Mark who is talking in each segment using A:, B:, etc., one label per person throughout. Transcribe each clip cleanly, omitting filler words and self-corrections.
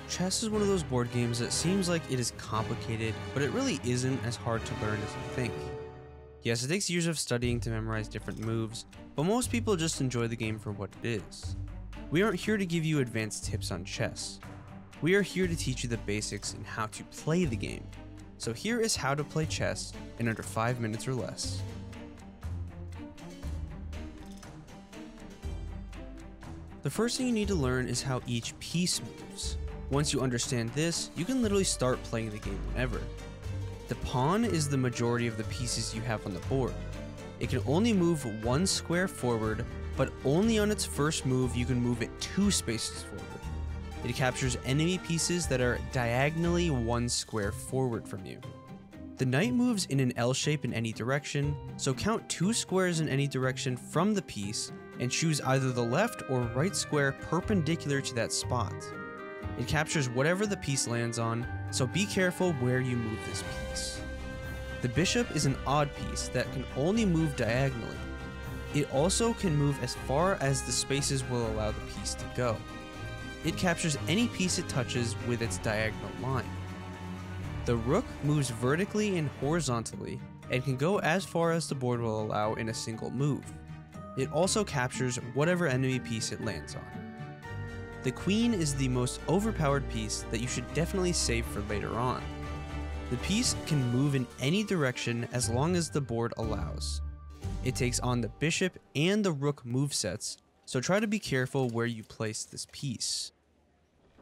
A: Chess is one of those board games that seems like it is complicated, but it really isn't as hard to learn as you think. Yes, it takes years of studying to memorize different moves, but most people just enjoy the game for what it is. We aren't here to give you advanced tips on chess. We are here to teach you the basics and how to play the game. So here is how to play chess in under 5 minutes or less. The first thing you need to learn is how each piece moves. Once you understand this, you can literally start playing the game whenever. The pawn is the majority of the pieces you have on the board. It can only move 1 square forward, but only on its first move you can move it 2 spaces forward. It captures enemy pieces that are diagonally 1 square forward from you. The knight moves in an L shape in any direction, so count 2 squares in any direction from the piece and choose either the left or right square perpendicular to that spot. It captures whatever the piece lands on, so be careful where you move this piece. The bishop is an odd piece that can only move diagonally. It also can move as far as the spaces will allow the piece to go. It captures any piece it touches with its diagonal line. The rook moves vertically and horizontally and can go as far as the board will allow in a single move. It also captures whatever enemy piece it lands on. The queen is the most overpowered piece that you should definitely save for later on. The piece can move in any direction as long as the board allows. It takes on the bishop and the rook movesets, so try to be careful where you place this piece.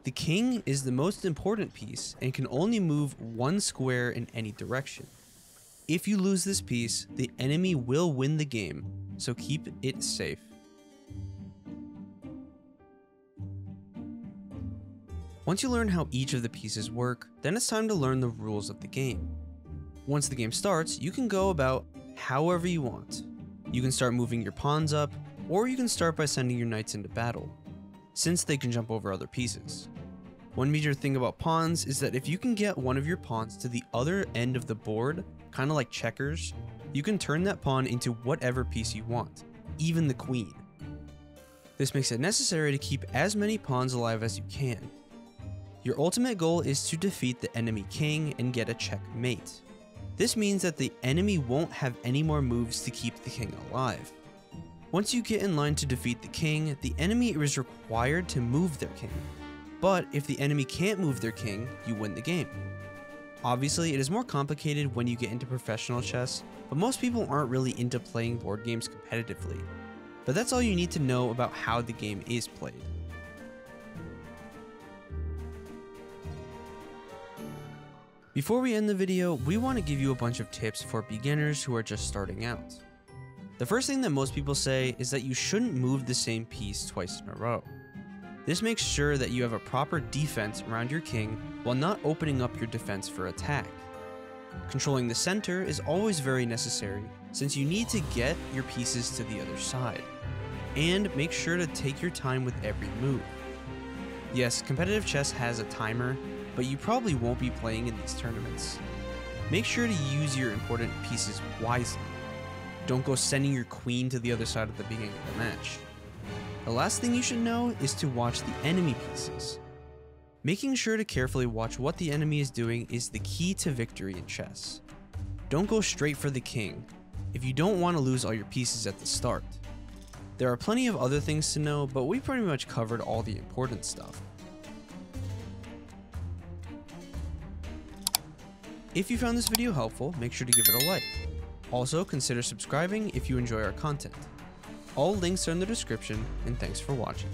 A: The king is the most important piece and can only move 1 square in any direction. If you lose this piece, the enemy will win the game, so keep it safe. Once you learn how each of the pieces work, then it's time to learn the rules of the game. Once the game starts, you can go about however you want. You can start moving your pawns up, or you can start by sending your knights into battle, since they can jump over other pieces. One major thing about pawns is that if you can get one of your pawns to the other end of the board, kind of like checkers, you can turn that pawn into whatever piece you want, even the queen. This makes it necessary to keep as many pawns alive as you can. Your ultimate goal is to defeat the enemy king and get a checkmate. This means that the enemy won't have any more moves to keep the king alive. Once you get in line to defeat the king, the enemy is required to move their king. But if the enemy can't move their king, you win the game. Obviously, it is more complicated when you get into professional chess, but most people aren't really into playing board games competitively. But that's all you need to know about how the game is played. Before we end the video, we want to give you a bunch of tips for beginners who are just starting out. The first thing that most people say is that you shouldn't move the same piece twice in a row. This makes sure that you have a proper defense around your king while not opening up your defense for attack. Controlling the center is always very necessary since you need to get your pieces to the other side. And make sure to take your time with every move. Yes, competitive chess has a timer, but you probably won't be playing in these tournaments. Make sure to use your important pieces wisely. Don't go sending your queen to the other side at the beginning of the match. The last thing you should know is to watch the enemy pieces. Making sure to carefully watch what the enemy is doing is the key to victory in chess. Don't go straight for the king if you don't want to lose all your pieces at the start. There are plenty of other things to know, but we pretty much covered all the important stuff. If you found this video helpful, make sure to give it a like. Also, consider subscribing if you enjoy our content. All links are in the description, and thanks for watching.